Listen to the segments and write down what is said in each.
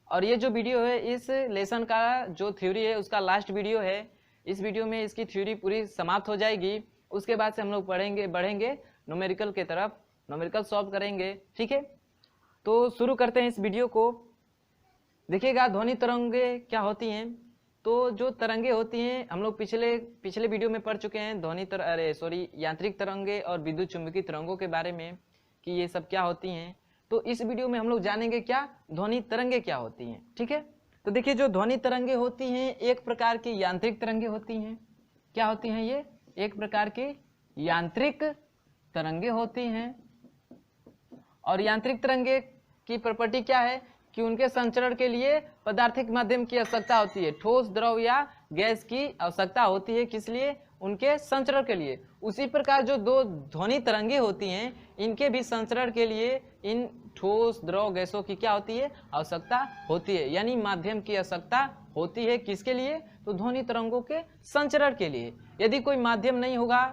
और ये जो वीडियो है इस लेसन का जो थ्योरी है उसका लास्ट वीडियो है। इस वीडियो में इसकी थ्योरी पूरी समाप्त हो जाएगी। उसके बाद से हम लोग बढ़ेंगे न्यूमेरिकल के तरफ, न्यूमेरिकल सॉल्व करेंगे। ठीक है, तो शुरू करते हैं इस वीडियो को। देखिएगा ध्वनि तरंगे क्या होती हैं। तो जो तरंगे होती हैं हम लोग पिछले वीडियो में पढ़ चुके हैं यांत्रिक तरंगे और विद्युत चुंबकीय तरंगों के बारे में कि ये सब क्या होती हैं। तो इस वीडियो में हम लोग जानेंगे क्या ध्वनि तरंगे क्या होती हैं। ठीक है, तो देखिए जो ध्वनि तरंगे होती हैं एक प्रकार की यांत्रिक तरंगे होती हैं। क्या होती हैं ये? एक प्रकार की यांत्रिक तरंगे होती हैं। और यांत्रिक तरंगे की प्रॉपर्टी क्या है कि उनके संचरण के लिए पदार्थिक माध्यम की आवश्यकता होती है, ठोस द्रव या गैस की आवश्यकता होती है। किस लिए? उनके संचरण के लिए। उसी प्रकार जो दो ध्वनि तरंगे होती हैं इनके भी संचरण के लिए इन ठोस द्रव गैसों की क्या होती है? आवश्यकता होती है, यानी माध्यम की आवश्यकता होती है। किसके लिए? तो ध्वनि तरंगों के संचरण के लिए। यदि कोई माध्यम नहीं होगा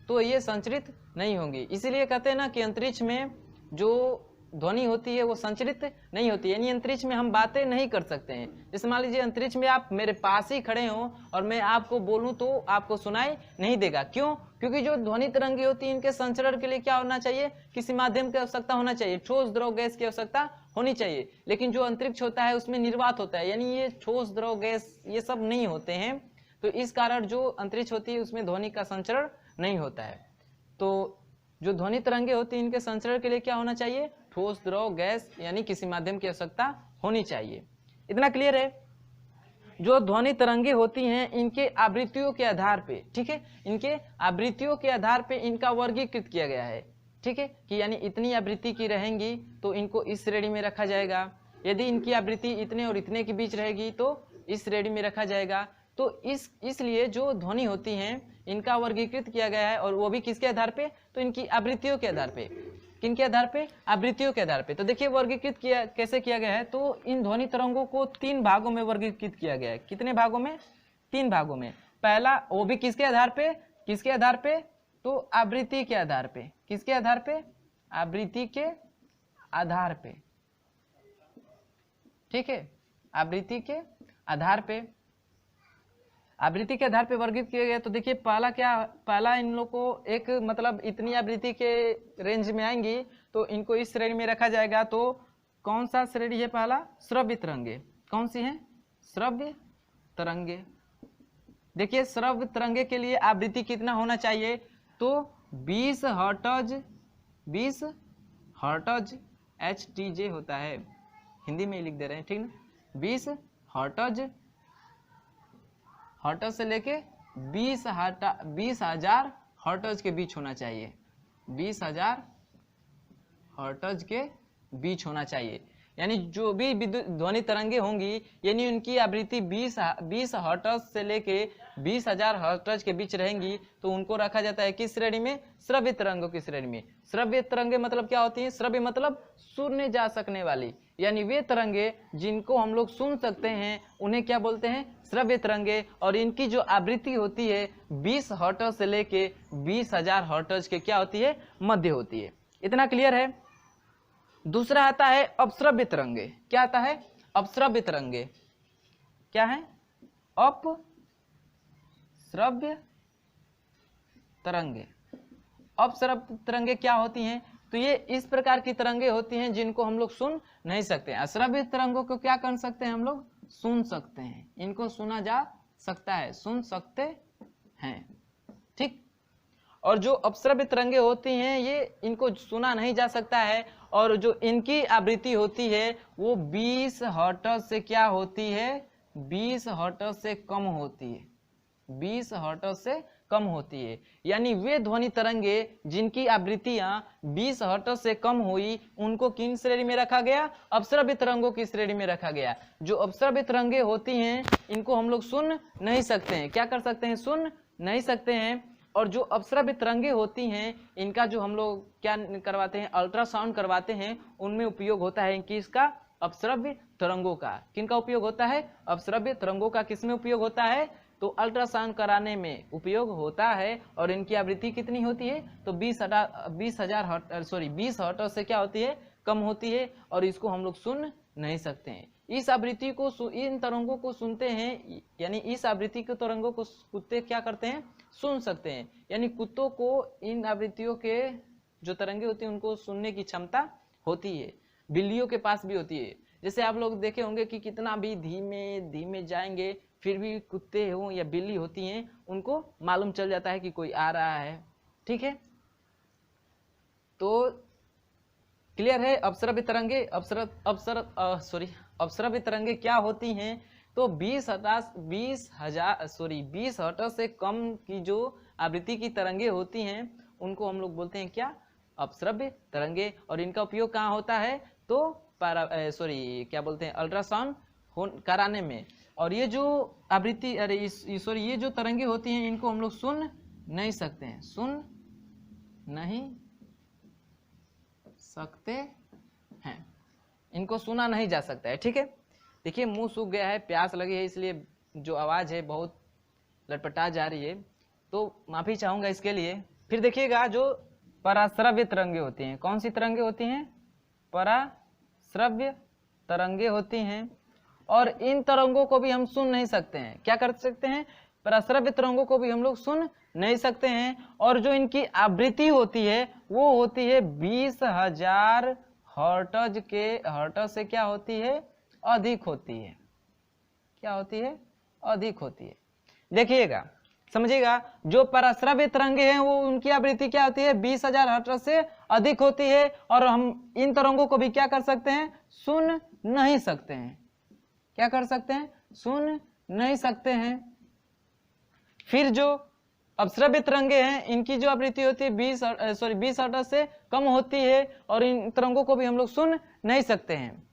तो ये संचरित नहीं होंगी। इसीलिए कहते हैं ना कि अंतरिक्ष में जो ध्वनि होती है वो संचरित नहीं होती, यानी अंतरिक्ष में हम बातें नहीं कर सकते हैं। जैसे मान लीजिए अंतरिक्ष में आप मेरे पास ही खड़े हो और मैं आपको बोलूं तो आपको सुनाई नहीं देगा। क्यों? क्योंकि जो ध्वनि तरंगे होती है इनके संचरण के लिए क्या होना चाहिए? किसी माध्यम की आवश्यकता होना चाहिए, ठोस द्रव गैस की आवश्यकता होनी चाहिए। लेकिन जो अंतरिक्ष होता है उसमें निर्वात होता है, यानी ये ठोस द्रव गैस ये सब नहीं होते हैं। तो इस कारण जो अंतरिक्ष होती है उसमें ध्वनि का संचरण नहीं होता है। तो जो ध्वनि तरंगे होती है इनके संचरण के लिए क्या होना चाहिए? ठोस द्रव गैस यानी किसी माध्यम की आवश्यकता होनी चाहिए। इतना क्लियर है? जो ध्वनि तरंगे होती हैं इनके आवृत्तियों के आधार पे, ठीक है, इनके आवृत्तियों के आधार पे इनका वर्गीकृत किया गया है। ठीक है, कि यानी इतनी आवृत्ति की रहेंगी तो इनको इस श्रेणी में रखा जाएगा, यदि इनकी आवृत्ति इतने और इतने के बीच रहेगी तो इस श्रेणी में रखा जाएगा। तो इसलिए जो ध्वनि होती हैं इनका वर्गीकृत किया गया है, और वो भी किसके आधार पे? तो इनकी आवृत्तियों के आधार पे। किनके आधार पे? आवृत्तियों के आधार पे। तो देखिए वर्गीकृत कैसे किया गया है। तो इन ध्वनि तरंगों को 3 भागों में वर्गीकृत किया गया है। कितने भागों में? 3 भागों में। पहला, वो भी किसके आधार पे? किसके आधार पे? तो आवृत्ति के आधार पे। किसके आधार पे? आवृत्ति के आधार पे। ठीक है, आवृत्ति के आधार पे, आवृत्ति के आधार पे वर्गीकृत किया गया। तो देखिए पहला इन लोग को एक मतलब इतनी आवृत्ति के रेंज में आएंगी तो इनको इस श्रेणी में रखा जाएगा। तो कौन सा श्रेणी है? पहला श्रव्य तरंगे। कौन सी है? श्रव्य तरंगे। देखिए श्रव्य तरंगे के लिए आवृत्ति कितना होना चाहिए? तो 20 हर्ट्ज, 20 हर्ट्ज HTJ होता है, हिंदी में ही लिख दे रहे हैं, ठीक ना। 20 हर्ट्ज से लेके 20,000 हर्ट्ज के बीच होना चाहिए। 20,000 हर्ट्ज के बीच होना चाहिए। यानी जो भी ध्वनि तरंगे होंगी यानी उनकी आवृत्ति 20 हर्ट्ज से लेके 20,000 हर्ट्ज के बीच रहेंगी तो उनको रखा जाता है किस श्रेणी में? श्रव्य तरंगों की श्रेणी में। श्रव्य तरंगे मतलब क्या होती हैं? श्रव्य मतलब सुनने जा सकने वाली, यानी वे तरंगे जिनको हम लोग सुन सकते हैं उन्हें क्या बोलते हैं? श्रव्य तरंगे। और इनकी जो आवृत्ति होती है 20 हर्ट्ज से लेके 20,000 हर्ट्ज के क्या होती है? मध्य होती है। इतना क्लियर है? दूसरा आता है अपश्रव्य तरंगे। क्या आता है? अपश्रव्य तरंगे। क्या है? अपश्रव्य तरंगे। अपश्रव्य तरंगे क्या होती हैं? तो ये इस प्रकार की तरंगे होती हैं जिनको हम लोग सुन नहीं सकते। अश्रव्य तरंगों को क्या कर सकते हैं? हम लोग सुन सकते हैं, इनको सुना जा सकता है, सुन सकते हैं। ठीक। और जो अपश्रव्य तरंगे होती हैं ये इनको सुना नहीं जा सकता है, और जो इनकी आवृत्ति होती है वो 20 हर्ट्ज से क्या होती है? 20 हर्ट्ज से कम होती है। 20 हर्ट्ज से कम होती है। यानी वे ध्वनि तरंगे जिनकी आवृत्तियां 20 हर्ट्ज से कम हुई उनको किन श्रेणी में रखा गया? अपश्रव्य तरंगों की श्रेणी में रखा गया। जो अपश्रव्य तरंगे होती हैं इनको हम लोग सुन नहीं सकते हैं। क्या कर सकते हैं? सुन नहीं सकते हैं। और जो अपश्रव्य तरंगे होती हैं इनका जो हम लोग क्या करवाते हैं? अल्ट्रासाउंड करवाते हैं। उनमें उपयोग होता है किसका? अपश्रव्य तरंगों का। किनका उपयोग होता है? अपश्रव्य तरंगों का। किसमें उपयोग होता है? तो अल्ट्रासाउंड कराने में उपयोग होता है। और इनकी आवृत्ति कितनी होती है? तो 20 हर्ट्ज से क्या होती है? कम होती है। और इसको हम लोग सुन नहीं सकते हैं। इस आवृत्ति को इन तरंगों को सुनते हैं, यानी इस आवृत्ति के तरंगों को कुत्ते क्या करते हैं, सुन सकते हैं। यानी कुत्तों को इन आवृत्तियों के जो तरंगे होती हैं उनको सुनने की क्षमता होती है, बिल्लियों के पास भी होती है। जैसे आप लोग देखे होंगे कि कितना भी धीमे धीमे जाएंगे फिर भी कुत्ते हो या बिल्ली होती हैं उनको मालूम चल जाता है कि कोई आ रहा है। ठीक है, तो क्लियर है। अपसरभ्य तरंगे अपसरभ्य तरंगे क्या होती हैं, तो 20 हर्ट्ज से कम की जो आवृत्ति की तरंगे होती हैं उनको हम लोग बोलते हैं क्या, अपसरभ्य तरंगे। और इनका उपयोग कहाँ होता है, तो क्या बोलते हैं, अल्ट्रासाउंड कराने में। और ये जो आवृत्ति ये जो तरंगे होती हैं इनको हम लोग सुन नहीं सकते हैं, सुन नहीं सकते हैं, इनको सुना नहीं जा सकता है। ठीक है, देखिए मुंह सूख गया है, प्यास लगी है, इसलिए जो आवाज़ है बहुत लटपटा जा रही है, तो माफ़ी चाहूँगा इसके लिए। फिर देखिएगा जो पराश्रव्य तरंगे होती हैं, कौन सी तरंगे होती हैं, पराश्रव्य तरंगे होती हैं। और इन तरंगों को भी हम सुन नहीं सकते हैं, क्या कर सकते हैं, पराश्रव्य तरंगों को भी हम लोग सुन नहीं सकते हैं। और जो इनकी आवृत्ति होती है वो होती है 20,000 हर्ट्ज से क्या होती है, अधिक होती है। क्या होती है, अधिक होती है। देखिएगा, समझिएगा, जो पराश्रव्य तरंगे हैं वो उनकी आवृत्ति क्या होती है, 20,000 हर्ट्ज से अधिक होती है। और हम इन तरंगों को भी क्या कर सकते हैं, सुन नहीं सकते हैं। क्या कर सकते हैं, सुन नहीं सकते हैं। फिर जो अपसरभ्य तरंगे हैं इनकी जो आवृत्ति होती है 20 हर्ट्ज से कम होती है और इन तरंगों को भी हम लोग सुन नहीं सकते हैं।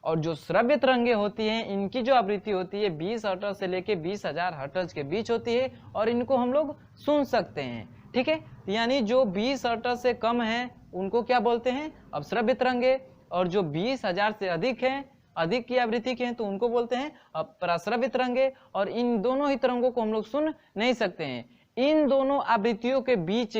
और जो श्रव्य तरंगे होती हैं इनकी जो आवृत्ति होती है 20 हर्ट्ज से लेके 20,000 हर्ट्ज के बीच होती है और इनको हम लोग सुन सकते हैं। ठीक है, यानी जो 20 हर्ट्ज से कम है उनको क्या बोलते हैं, अपसरभ्य तरंगे। और जो 20,000 से अधिक हैं, अधिक की आवृत्ति के हैं, तो उनको बोलते हैं पराश्रव्य तरंगे। और इन दोनों ही तरंगों को हम लोग सुन नहीं सकते हैं। इन दोनों आवृत्तियों के बीच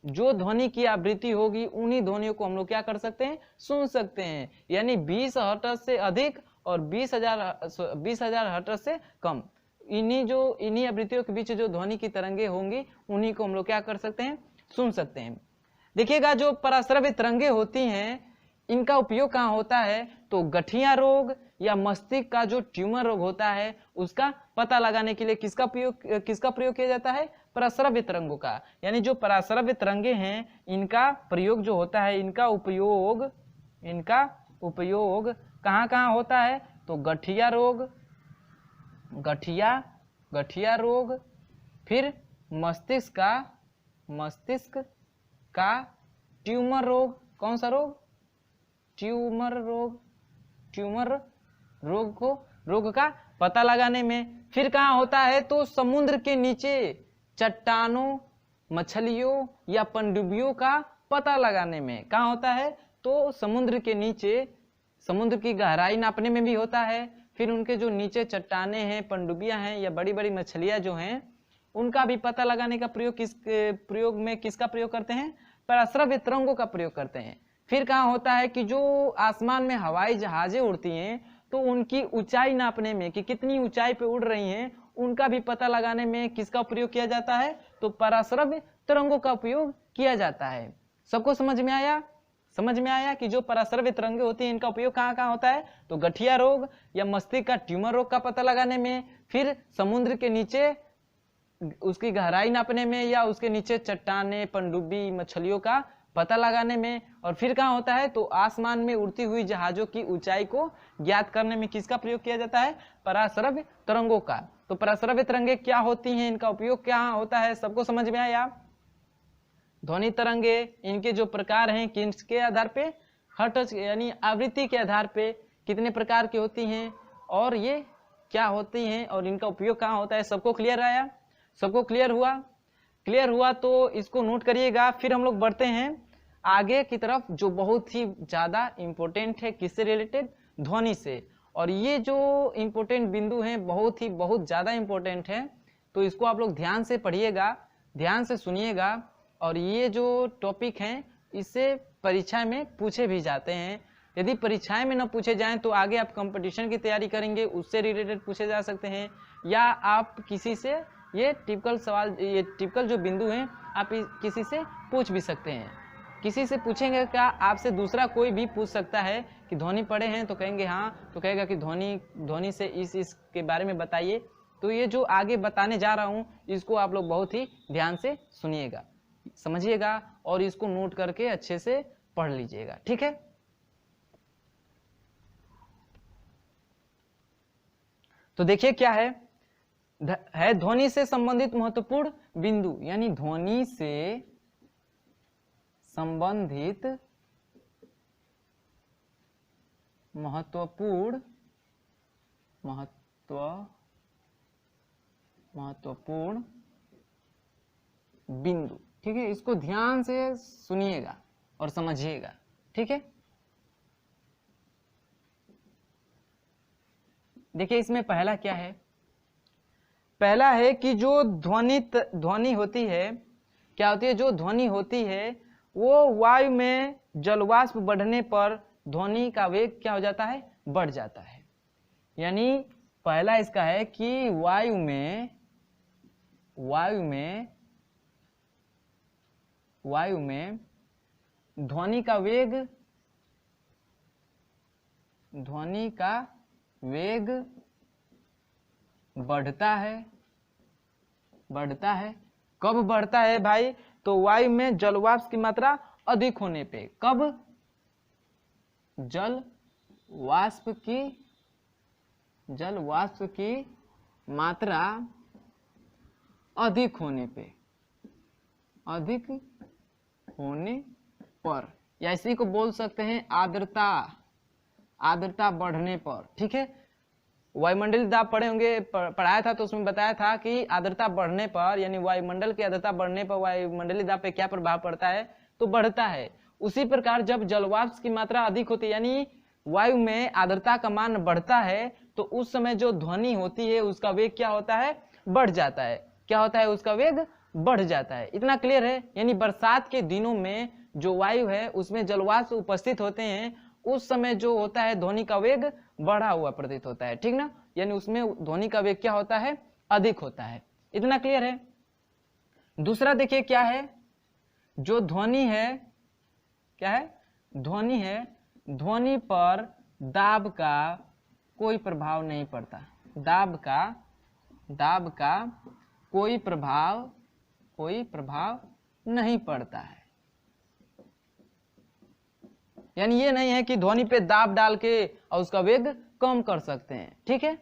जो ध्वनि की आवृत्ति होगी उन्हीं ध्वनियों को हम लोग क्या कर सकते हैं, सुन सकते हैं। यानी 20 हर्ट्ज से अधिक और 20,000 हर्ट्ज से कम, इन्हीं आवृत्तियों के बीच जो ध्वनि की तरंगे होंगी उन्हीं को हम लोग क्या कर सकते हैं, सुन सकते हैं। देखिएगा, जो पराश्रव्य तरंगे होती हैं इनका उपयोग कहाँ होता है, तो गठिया रोग या मस्तिष्क का जो ट्यूमर रोग होता है उसका पता लगाने के लिए किसका प्रयोग किया जाता है, पराश्रव्य तरंगों का। यानी जो पराश्रव्य तरंगे हैं इनका प्रयोग जो होता है, इनका उपयोग कहाँ कहाँ होता है, तो गठिया रोग, फिर मस्तिष्क का ट्यूमर रोग। कौन सा रोग, ट्यूमर रोग का पता लगाने में। फिर कहाँ होता है, तो समुद्र के नीचे चट्टानों, मछलियों या पनडुब्बियों का पता लगाने में। कहाँ होता है, तो समुद्र के नीचे, समुद्र की गहराई नापने में भी होता है। फिर उनके जो नीचे चट्टाने हैं, पनडुब्बियां हैं या बड़ी बड़ी मछलियां जो हैं उनका भी पता लगाने का किसका प्रयोग करते हैं, पराश्रव्य तरंगों का प्रयोग करते हैं। फिर कहाँ होता है कि जो आसमान में हवाई जहाजें उड़ती हैं तो उनकी ऊंचाई नापने में कि कितनी ऊंचाई पे उड़ रही हैं उनका भी पता लगाने में किसका प्रयोग किया जाता है, तो पराश्रव्य तरंगों का उपयोग किया जाता है। सबको समझ में आया कि जो पराश्रव्य तरंगे होती हैं इनका उपयोग कहाँ कहाँ होता है, तो गठिया रोग या मस्तिष्क का ट्यूमर रोग का पता लगाने में, फिर समुद्र के नीचे उसकी गहराई नापने में या उसके नीचे चट्टाने, पनडुब्बी, मछलियों का पता लगाने में। और फिर कहाँ होता है, तो आसमान में उड़ती हुई जहाजों की ऊंचाई को ज्ञात करने में किसका प्रयोग किया जाता है, पराश्रव्य तरंगों का। तो पराश्रव्य तरंगे क्या होती हैं, इनका उपयोग क्या होता है, सबको समझ में आया। ध्वनि तरंगे इनके जो प्रकार हैं किसके आधार पे, हर्ट्ज यानी आवृत्ति के आधार पे कितने प्रकार की होती हैं और ये क्या होती हैं और इनका उपयोग कहाँ होता है। सबको क्लियर आया, सबको क्लियर हुआ तो इसको नोट करिएगा। फिर हम लोग बढ़ते हैं आगे की तरफ, जो बहुत ही ज्यादा इंपॉर्टेंट है, किससे रिलेटेड, ध्वनि से। और ये जो इंपॉर्टेंट बिंदु हैं बहुत ज्यादा इंपॉर्टेंट है, तो इसको आप लोग ध्यान से पढ़िएगा, ध्यान से सुनिएगा। और ये जो टॉपिक हैं इससे परीक्षा में पूछे भी जाते हैं, यदि परीक्षाएं में न पूछे जाएं तो आगे आप कंपटीशन की तैयारी करेंगे उससे रिलेटेड पूछे जा सकते हैं, या आप किसी से ये टिपिकल सवाल, ये टिपिकल जो बिंदु हैं आप किसी से पूछ भी सकते हैं। किसी से पूछेंगे क्या, आपसे दूसरा कोई भी पूछ सकता है कि ध्वनि पढ़े हैं, तो कहेंगे हाँ, तो कहेगा कि ध्वनि से इस के बारे में बताइए। तो ये जो आगे बताने जा रहा हूँ इसको आप लोग बहुत ही ध्यान से सुनिएगा, समझिएगा और इसको नोट करके अच्छे से पढ़ लीजिएगा, ठीक है। तो देखिए क्या है ध्वनि से संबंधित महत्वपूर्ण बिंदु, यानी ध्वनि से संबंधित महत्वपूर्ण बिंदु, ठीक है। इसको ध्यान से सुनिएगा और समझिएगा, ठीक है। देखिए इसमें पहला क्या है, पहला है कि जो ध्वनि होती है, क्या होती है, जो ध्वनि होती है वो वायु में जलवाष्प बढ़ने पर ध्वनि का वेग क्या हो जाता है, बढ़ जाता है। यानी पहला इसका है कि वायु में ध्वनि का वेग बढ़ता है। कब बढ़ता है भाई, तो वायु में जलवाष्प की मात्रा अधिक होने पे। कब, जलवाष्प की मात्रा अधिक होने पर, या इसी को बोल सकते हैं आर्द्रता बढ़ने पर, ठीक है। वायुमंडलीय दाब पढ़े होंगे, पढ़ाया था तो उसमें बताया था कि आर्द्रता बढ़ने पर, यानी वायुमंडल की आर्द्रता बढ़ने पर वायुमंडलीय दाब पे क्या प्रभाव पड़ता है, तो बढ़ता है। उसी प्रकार जब जलवाष्प की मात्रा अधिक होती है, यानी वायु में आर्द्रता का मान बढ़ता है, तो उस समय जो ध्वनि होती है उसका वेग क्या होता है, बढ़ जाता है। क्या होता है, उसका वेग बढ़ जाता है। इतना क्लियर है। यानी बरसात के दिनों में जो वायु है उसमें जलवाष्प उपस्थित होते हैं, उस समय जो होता है ध्वनि का वेग बढ़ा हुआ प्रतीत होता है, ठीक ना। यानी उसमें ध्वनि का वेग क्या होता है, अधिक होता है। इतना क्लियर है। दूसरा देखिए क्या है, जो ध्वनि है, क्या है, ध्वनि पर दाब का कोई प्रभाव नहीं पड़ता। दाब का कोई प्रभाव नहीं पड़ता है। यानी ये नहीं है कि ध्वनि पे दाब डाल के और उसका वेग कम कर सकते हैं, ठीक है।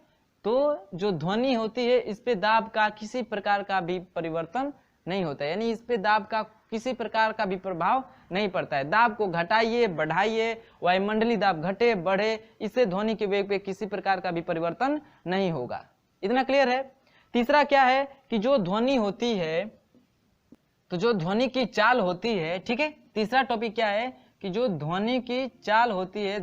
तो जो ध्वनि होती है इस पे दाब का किसी प्रकार का भी परिवर्तन नहीं होता है, यानी इस पे दाब का किसी प्रकार का भी प्रभाव नहीं पड़ता है। दाब को घटाइए बढ़ाइए, वायुमंडलीय दाब घटे बढ़े, इससे ध्वनि के वेग पे किसी प्रकार का भी परिवर्तन नहीं होगा। इतना क्लियर है। तीसरा क्या है कि जो ध्वनि होती है, तो जो ध्वनि की चाल होती है, ठीक है। तीसरा टॉपिक क्या है कि जो ध्वनि की चाल होती है,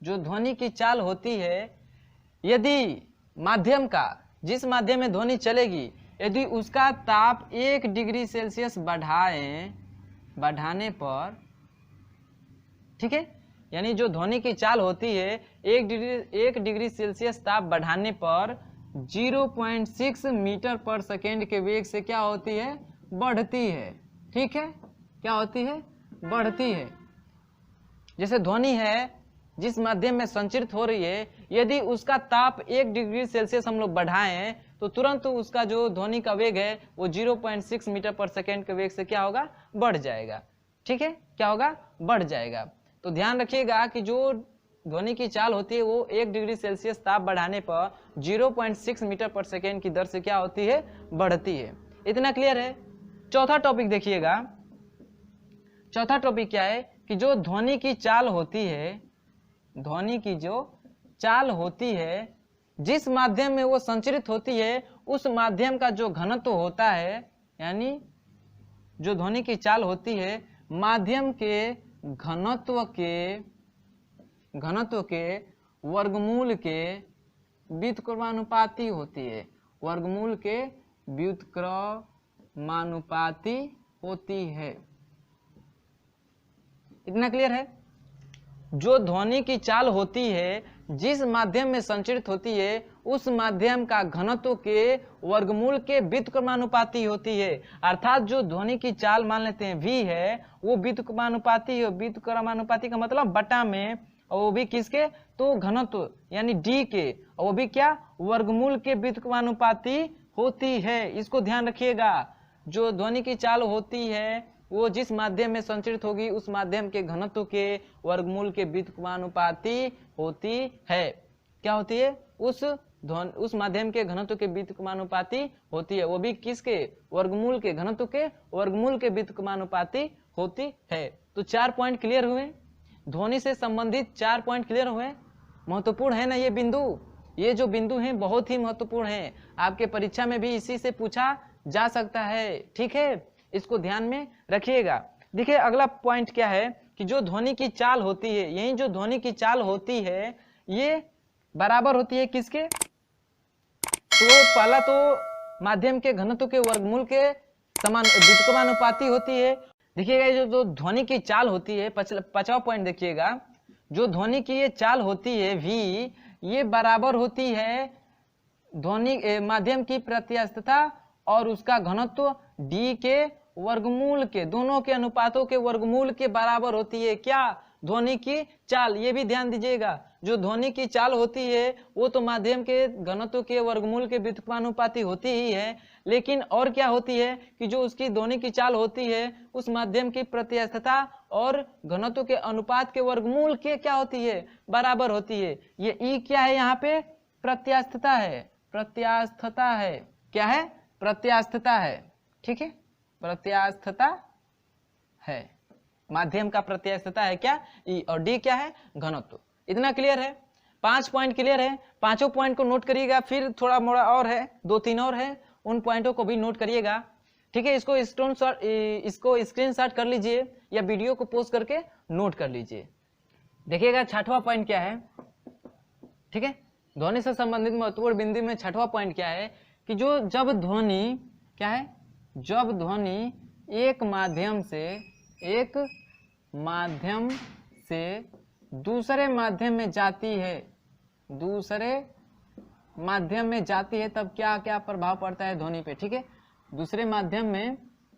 जो ध्वनि की चाल होती है, यदि माध्यम का, जिस माध्यम में ध्वनि चलेगी, यदि उसका ताप 1 डिग्री सेल्सियस बढ़ाने पर, ठीक है, यानी जो ध्वनि की चाल होती है 1 डिग्री सेल्सियस ताप बढ़ाने पर 0.6 मीटर पर सेकेंड के वेग से क्या होती है, बढ़ती है, ठीक है। क्या होती है, बढ़ती है। जैसे ध्वनि है जिस माध्यम में संचरित हो रही है, यदि उसका ताप 1 डिग्री सेल्सियस हम लोग बढ़ाएं तो तुरंत उसका जो ध्वनि का वेग है वो 0.6 मीटर पर सेकेंड के वेग से क्या होगा, बढ़ जाएगा, ठीक है। क्या होगा, बढ़ जाएगा। तो ध्यान रखिएगा कि जो ध्वनि की चाल होती है वो 1 डिग्री सेल्सियस ताप बढ़ाने पर 0.6 मीटर पर सेकेंड की दर से क्या होती है, बढ़ती है। इतना क्लियर है। चौथा टॉपिक देखिएगा। चौथा टॉपिक क्या है कि जो ध्वनि की चाल होती है, ध्वनि की जो चाल होती है, जिस माध्यम में वो संचरित होती है उस माध्यम का जो घनत्व होता है, यानी जो ध्वनि की चाल होती है माध्यम के घनत्व के वर्गमूल के व्युत्क्रमानुपाती होती है। वर्गमूल के व्युत्क्रमानुपाती होती है। इतना क्लियर है। जो ध्वनि की चाल होती है जिस माध्यम में संचरित होती है उस माध्यम का घनत्व के वर्गमूल के व्युत्क्रमानुपाती होती है। अर्थात जो ध्वनि की चाल मान लेते हैं v है वो व्युत्क्रमानुपाती है। व्युत्क्रमानुपाती का मतलब बटा में, और वो भी किसके, तो घनत्व यानी d के, और वो भी क्या, वर्गमूल के व्युत्क्रमानुपाती होती है। इसको ध्यान रखिएगा। जो ध्वनि की चाल होती है वो जिस माध्यम में संचरित होगी उस माध्यम के घनत्व के वर्गमूल के व्युत्क्रमानुपाती होती है। क्या होती है, उस माध्यम के घनत्व के व्युत्क्रमानुपाती होती है, वो भी किसके, वर्गमूल के, घनत्व के वर्गमूल के व्युत्क्रमानुपाती होती है। तो 4 पॉइंट क्लियर हुए, ध्वनि से संबंधित 4 पॉइंट क्लियर हुए। महत्वपूर्ण है ना ये बिंदु, ये जो बिंदु हैं बहुत ही महत्वपूर्ण है, आपके परीक्षा में भी इसी से पूछा जा सकता है। ठीक है, इसको ध्यान में रखिएगा। देखिए अगला पॉइंट क्या है कि जो ध्वनि की चाल होती है, यही जो ध्वनि की चाल होती है ये बराबर होती है किसके, तो पहला तो माध्यम के घनत्व के वर्गमूल के समान व्युत्क्रमानुपाती होती है। देखिएगा ये जो ध्वनि की चाल होती है, 50वां पॉइंट देखिएगा, जो ध्वनि की ये चाल होती है v, ये बराबर होती है ध्वनि माध्यम की प्रत्यास्थता और उसका घनत्व d के वर्गमूल के, दोनों के अनुपातों के वर्गमूल के बराबर होती है। क्या, ध्वनि की चाल। ये भी ध्यान दीजिएगा, जो ध्वनि की चाल होती है वो तो माध्यम के घनत्व के वर्गमूल के व्युत्क्रमानुपाती होती ही है, लेकिन और क्या होती है कि जो उसकी ध्वनि की चाल होती है उस माध्यम की प्रत्यास्थता और घनत्व के अनुपात के वर्गमूल के क्या होती है, बराबर होती है। ये ई क्या है, यहाँ पे प्रत्यास्थता है, प्रत्यास्थता है, क्या है, प्रत्यास्थता है। ठीक है, प्रत्यास्थता है, माध्यम का प्रत्यास्थता है क्या, ई, और डी क्या है, घनत्व। इतना क्लियर है, 5 पॉइंट क्लियर है। 5 पॉइंट को नोट करिएगा, फिर थोड़ा मोड़ा और है, 2-3 और है, उन पॉइंटों को भी नोट करिएगा। ठीक है, इसको स्क्रीनशॉट कर लीजिए या वीडियो को पोस्ट करके नोट कर लीजिए। देखिएगा 6वां पॉइंट क्या है। ठीक है, ध्वनि से संबंधित महत्वपूर्ण बिंदु में 6वां पॉइंट क्या है कि जब ध्वनि क्या है, जब ध्वनि एक माध्यम से दूसरे माध्यम में जाती है, दूसरे माध्यम में जाती है, तब क्या क्या प्रभाव पड़ता है ध्वनि पे। ठीक है, दूसरे माध्यम में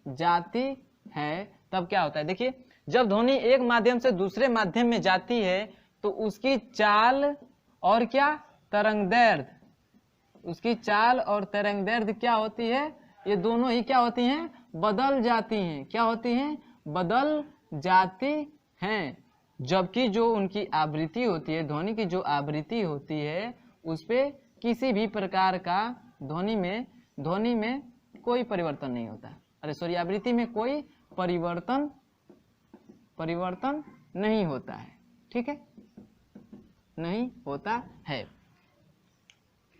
जाती है तब क्या होता है। देखिए जब ध्वनि एक माध्यम से दूसरे माध्यम में जाती है तो उसकी चाल और क्या, तरंगदैर्घ्य, उसकी चाल और तरंगदैर्घ्य क्या होती है, ये दोनों ही क्या होती हैं, बदल जाती हैं। क्या होती हैं, बदल जाती हैं। जबकि जो उनकी आवृत्ति होती है, ध्वनि की जो आवृत्ति होती है उस पे किसी भी प्रकार का ध्वनि में कोई परिवर्तन नहीं होता। अरे सॉरी, आवृत्ति में कोई परिवर्तन नहीं होता है। ठीक है, नहीं होता है।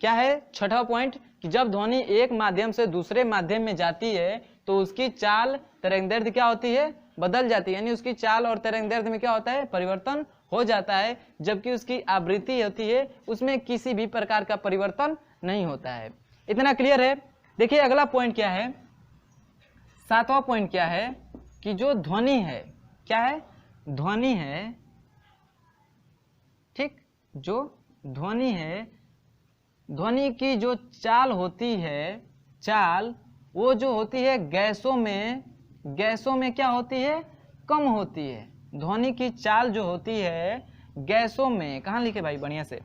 क्या है 6वां पॉइंट कि जब ध्वनि एक माध्यम से दूसरे माध्यम में जाती है तो उसकी चाल तरंगदैर्घ्य क्या होती है, बदल जाती है, यानी उसकी चाल और तरंगदैर्घ्य में क्या होता है, परिवर्तन हो जाता है। जबकि उसकी आवृत्ति होती है उसमें किसी भी प्रकार का परिवर्तन नहीं होता है। इतना क्लियर है। देखिए अगला पॉइंट क्या है, 7वां पॉइंट क्या है कि जो ध्वनि है, क्या है, ध्वनि है, ठीक, जो ध्वनि है, ध्वनि की जो चाल होती है, चाल वो जो होती है गैसों में क्या होती है, कम होती है। ध्वनि की चाल जो होती है गैसों में, कहाँ लिखे भाई बढ़िया से,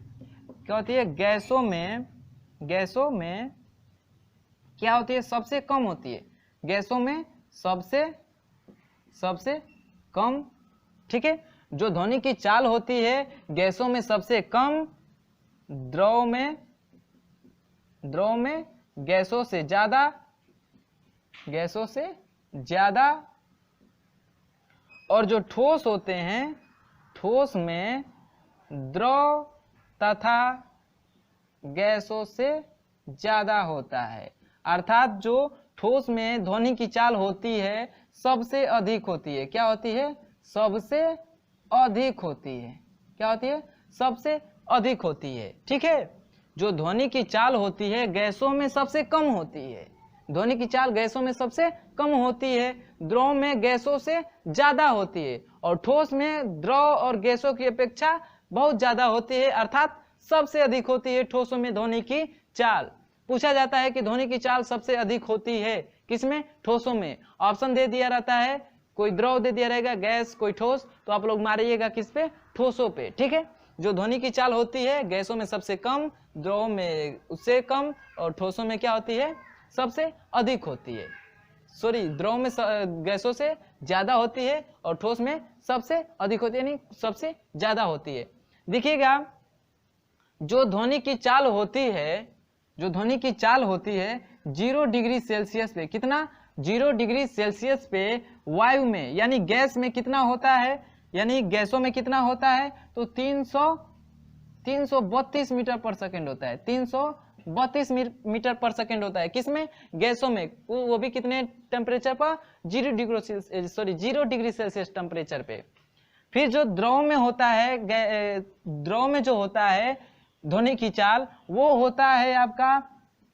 क्या होती है, गैसों में क्या होती है, सबसे कम होती है, गैसों में सबसे कम। ठीक है, जो ध्वनि की चाल होती है गैसों में सबसे कम, द्रव में गैसों से ज्यादा, और जो ठोस होते हैं, ठोस में द्रव तथा गैसों से ज्यादा होता है। अर्थात जो ठोस में ध्वनि की चाल होती है सबसे अधिक होती है। क्या होती है, सबसे अधिक होती है। क्या होती है, सबसे अधिक होती है। ठीक है, जो ध्वनि की चाल होती है गैसों में सबसे कम होती है, ध्वनि की चाल गैसों में सबसे कम होती है, द्रव में गैसों से ज्यादा होती है, और ठोस में द्रव और गैसों की अपेक्षा बहुत ज्यादा होती है, अर्थात सबसे अधिक होती है ठोसों में ध्वनि की चाल। पूछा जाता है कि ध्वनि की चाल सबसे अधिक होती है किसमें? ठोसों में। ऑप्शन दे दिया रहता है, कोई द्रव दे दिया रहेगा, गैस, कोई ठोस, तो आप लोग मारिएगा किस पे? ठोसों पे। ठीक है, जो ध्वनि की चाल होती है गैसों में सबसे कम, द्रव में उससे कम, और ठोसों में क्या होती है? सबसे अधिक होती है। सॉरी, द्रव में गैसों से ज्यादा होती है और ठोस में सबसे अधिक होती है, यानी सबसे ज्यादा होती है। देखिएगा, जो ध्वनि की चाल होती है, जो ध्वनि की चाल होती है 0 डिग्री सेल्सियस पे, कितना? 0 डिग्री सेल्सियस पे वायु में यानी गैस में कितना होता है, यानी गैसों में कितना होता है? तो 332 मीटर पर सेकेंड होता है। 332 मीटर पर सेकेंड होता है किसमें? गैसों में। वो भी कितने टेम्परेचर पर? 0 डिग्री सेल्सियस टेम्परेचर पे। फिर जो द्रव में होता है, द्रव में जो होता है ध्वनि की चाल, वो होता है आपका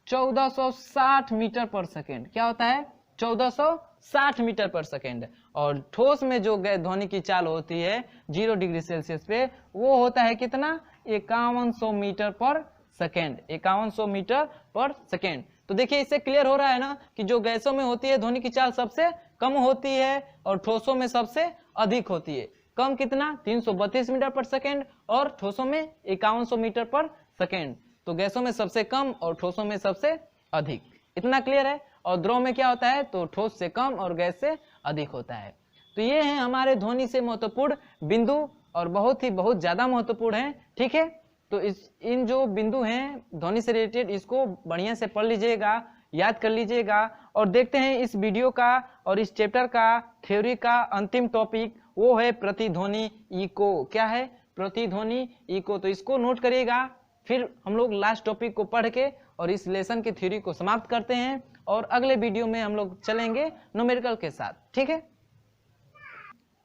1460 मीटर पर सेकेंड। क्या होता है? 1460 मीटर पर सेकेंड। और ठोस में जो ध्वनि की चाल होती है 0 डिग्री सेल्सियस पे, वो होता है कितना? 5100 मीटर पर सेकेंड। 5100 मीटर पर सेकेंड। तो देखिए, इससे क्लियर हो रहा है ना कि जो गैसों में होती है ध्वनि की चाल सबसे कम होती है और ठोसों में सबसे अधिक होती है। कम कितना? 332 मीटर पर सेकेंड, और ठोसों में 5100 मीटर पर सेकेंड। तो गैसों में सबसे कम और ठोसों में सबसे अधिक। इतना क्लियर है। और द्रव में क्या होता है? तो ठोस से कम और गैस से अधिक होता है। तो ये है हमारे ध्वनि से महत्वपूर्ण बिंदु, और बहुत ज्यादा महत्वपूर्ण है। ठीक है, तो इन जो बिंदु हैं ध्वनि से रिलेटेड, इसको बढ़िया से पढ़ लीजिएगा, याद कर लीजिएगा। और देखते हैं इस वीडियो का और इस चैप्टर का थ्योरी का अंतिम टॉपिक, वो है प्रतिध्वनि इको। क्या है? प्रतिध्वनि इको। तो इसको नोट करिएगा। फिर हम लोग लास्ट टॉपिक को पढ़ के और इस लेसन की थ्योरी को समाप्त करते हैं, और अगले वीडियो में हम लोग चलेंगे न्यूमेरिकल के साथ। ठीक है,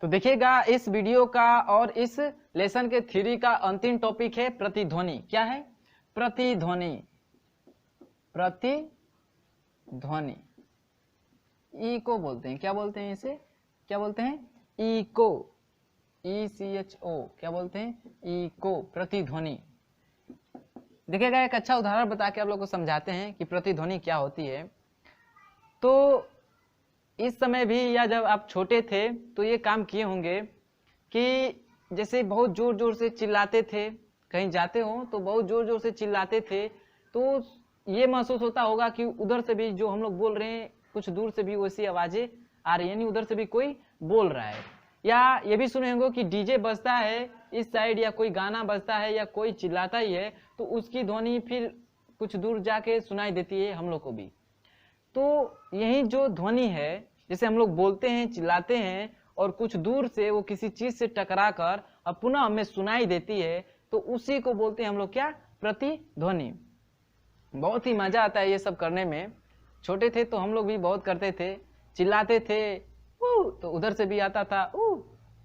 तो देखिएगा, इस वीडियो का और इस लेसन के थ्योरी का अंतिम टॉपिक है प्रतिध्वनि। क्या है? प्रतिध्वनि। प्रतिध्वनि इको बोलते हैं। क्या बोलते हैं इसे? क्या बोलते हैं? इको। ECHO। क्या बोलते हैं? इको, प्रतिध्वनि। देखिएगा, एक अच्छा उदाहरण बता के आप लोग को समझाते हैं कि प्रतिध्वनि क्या होती है। तो इस समय भी, या जब आप छोटे थे तो ये काम किए होंगे कि जैसे बहुत जोर जोर से चिल्लाते थे, कहीं जाते हो तो बहुत जोर जोर से चिल्लाते थे, तो ये महसूस होता होगा कि उधर से भी जो हम लोग बोल रहे हैं, कुछ दूर से भी वैसी आवाजें आ रही है, यानी उधर से भी कोई बोल रहा है। या ये भी सुने होंगे कि डीजे बजता है इस साइड, या कोई गाना बजता है, या कोई चिल्लाता ही है, तो उसकी ध्वनि फिर कुछ दूर जाके सुनाई देती है हम लोग को भी। तो यही जो ध्वनि है, जैसे हम लोग बोलते हैं, चिल्लाते हैं, और कुछ दूर से वो किसी चीज से टकरा कर अब पुनः हमें सुनाई देती है, तो उसी को बोलते हैं हम लोग क्या? प्रतिध्वनि। बहुत ही मजा आता है ये सब करने में। छोटे थे तो हम लोग भी बहुत करते थे, चिल्लाते थे, तो उधर से भी आता था,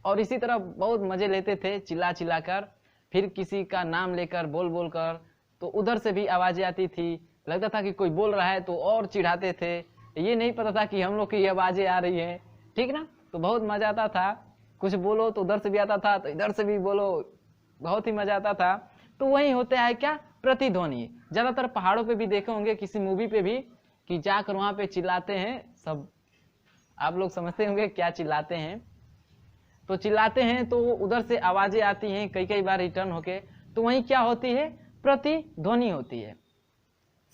और इसी तरह बहुत मजे लेते थे चिल्ला चिल्ला कर। फिर किसी का नाम लेकर, बोल बोल कर, तो उधर से भी आवाजें आती थी। लगता था कि कोई बोल रहा है तो और चिढ़ाते थे। ये नहीं पता था कि हम लोग की आवाजें आ रही हैं। ठीक ना? तो बहुत मजा आता था। कुछ बोलो तो उधर से भी आता था, तो इधर से भी बोलो, बहुत ही मजा आता था। तो वही होता है क्या? प्रतिध्वनि। ज्यादातर पहाड़ों पे भी देखे होंगे, किसी मूवी पे भी, कि जाकर वहां पे चिल्लाते हैं सब। आप लोग समझते होंगे क्या चिल्लाते हैं। तो चिल्लाते हैं तो उधर से आवाजें आती हैं कई कई बार रिटर्न होके, तो वही क्या होती है? प्रतिध्वनि होती है।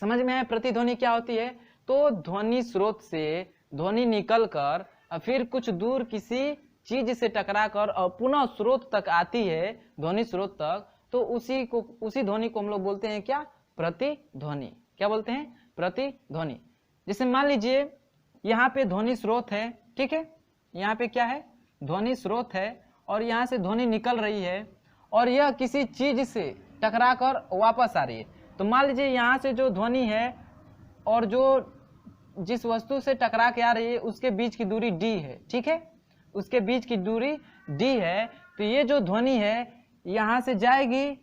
समझ में आया प्रतिध्वनि क्या होती है? तो ध्वनि स्रोत से ध्वनि निकलकर फिर कुछ दूर किसी चीज से टकराकर और पुनः स्रोत तक आती है, ध्वनि स्रोत तक, तो उसी ध्वनि को हम लोग बोलते हैं क्या? प्रतिध्वनि। क्या बोलते हैं? प्रतिध्वनि। जैसे मान लीजिए यहाँ पे ध्वनि स्रोत है, ठीक है, यहाँ पे क्या है? ध्वनि स्रोत है, और यहाँ से ध्वनि निकल रही है, और यह किसी चीज से टकराकर वापस आ रही है। तो मान लीजिए यहाँ से जो ध्वनि है और जो जिस वस्तु से टकरा के आ रही है उसके बीच की दूरी d है। ठीक है, उसके बीच की दूरी d है। तो ये जो ध्वनि है यहाँ से जाएगी,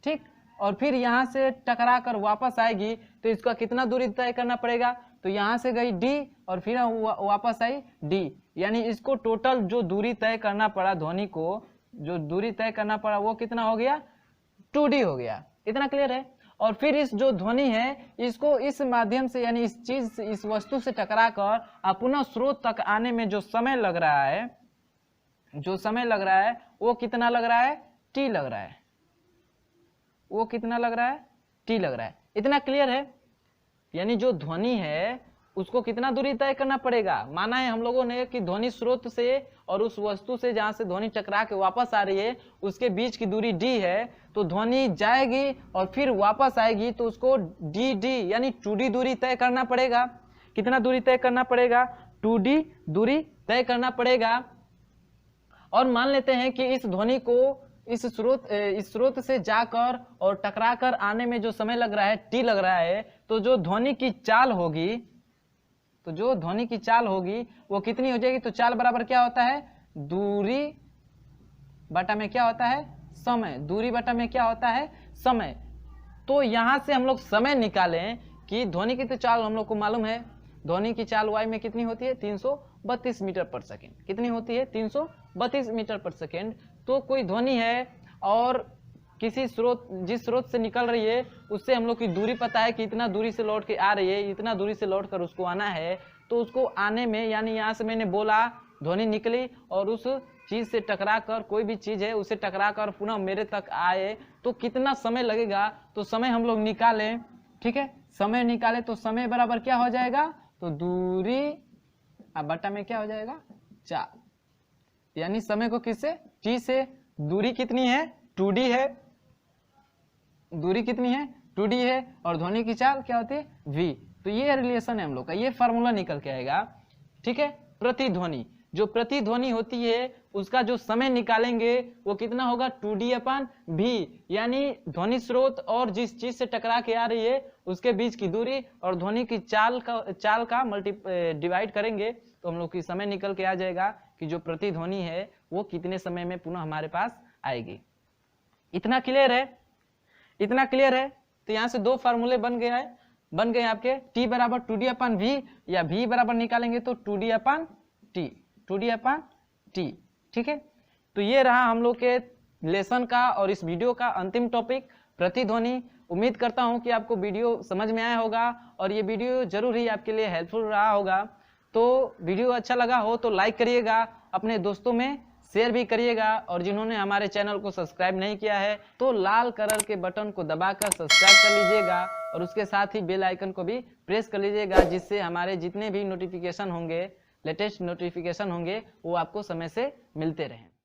ठीक, और फिर यहाँ से टकरा कर वापस आएगी, तो इसका कितना दूरी तय करना पड़ेगा? तो यहाँ से गई डी और फिर वापस आई डी, यानी इसको टोटल जो दूरी तय करना पड़ा ध्वनि को, जो दूरी तय करना पड़ा वो कितना हो गया, 2D हो गया। इतना क्लियर है। और फिर इस जो ध्वनि है इसको इस माध्यम से यानी इस चीज से, इस वस्तु से टकरा कर पुनः स्रोत तक आने में जो समय लग रहा है, जो समय लग रहा है वो कितना लग रहा है, टी लग रहा है। वो कितना लग रहा है, टी लग रहा है। इतना क्लियर है। यानी जो ध्वनि है उसको कितना दूरी तय करना पड़ेगा। माना है हम लोगों ने कि ध्वनि स्रोत से और उस वस्तु से जहां से ध्वनि टकरा के वापस आ रही है उसके बीच की दूरी डी है, तो ध्वनि जाएगी और फिर वापस आएगी तो उसको डी डी यानी 2D दूरी तय करना पड़ेगा। कितना दूरी तय करना पड़ेगा, 2D दूरी तय करना पड़ेगा। और मान लेते हैं कि इस ध्वनि को इस स्रोत से जाकर और टकराकर आने में जो समय लग रहा है टी लग रहा है, तो जो ध्वनि की चाल होगी, तो जो ध्वनि की चाल होगी वो कितनी हो जाएगी, तो चाल बराबर क्या होता है, दूरी बटा में क्या होता है, समय। दूरी बटा में क्या होता है, समय। तो यहां से हम लोग समय निकालें कि ध्वनि की तो चाल हम लोग को मालूम है, ध्वनि की चाल वाई में कितनी होती है, 332 मीटर पर सेकेंड। कितनी होती है, 332 मीटर पर सेकेंड। तो कोई ध्वनि है और किसी स्रोत, जिस स्रोत से निकल रही है उससे हम लोग की दूरी पता है कि इतना दूरी से लौट के आ रही है, इतना दूरी से लौट कर उसको आना है। तो उसको आने में यानी यहाँ से मैंने बोला ध्वनि निकली और उस चीज से टकरा कर, कोई भी चीज है उसे टकरा कर पुनः मेरे तक आए तो कितना समय लगेगा, तो समय हम लोग निकालें। ठीक है, समय निकाले तो समय बराबर क्या हो जाएगा, तो दूरी बटा में क्या हो जाएगा, चाल। यानी समय को किससे, टी से। दूरी कितनी है, 2D है। दूरी कितनी है, 2D है। और ध्वनि की चाल क्या होती है, v। तो ये रिलेशन है हम लोग का, ये फार्मूला निकल के आएगा। ठीक है, प्रतिध्वनि, जो प्रतिध्वनि होती है उसका जो समय निकालेंगे वो कितना होगा, 2D/v। यानी ध्वनि स्रोत और जिस चीज से टकरा के आ रही है उसके बीच की दूरी और ध्वनि की चाल का डिवाइड करेंगे तो हम लोग की समय निकल के आ जाएगा कि जो प्रतिध्वनि है वो कितने समय में पुनः हमारे पास आएगी। इतना क्लियर है, इतना क्लियर है। तो यहाँ से दो फार्मूले बन गए आपके, t बराबर 2D/v या v बराबर निकालेंगे तो 2D/t, 2D/t। ठीक है, तो ये रहा हम लोग के लेसन का और इस वीडियो का अंतिम टॉपिक, प्रतिध्वनि। उम्मीद करता हूं कि आपको वीडियो समझ में आया होगा और ये वीडियो जरूर ही आपके लिए हेल्पफुल रहा होगा। तो वीडियो अच्छा लगा हो तो लाइक करिएगा, अपने दोस्तों में शेयर भी करिएगा, और जिन्होंने हमारे चैनल को सब्सक्राइब नहीं किया है तो लाल कलर के बटन को दबाकर सब्सक्राइब कर लीजिएगा और उसके साथ ही बेल आइकन को भी प्रेस कर लीजिएगा, जिससे हमारे जितने भी नोटिफिकेशन होंगे, लेटेस्ट नोटिफिकेशन होंगे वो आपको समय से मिलते रहें।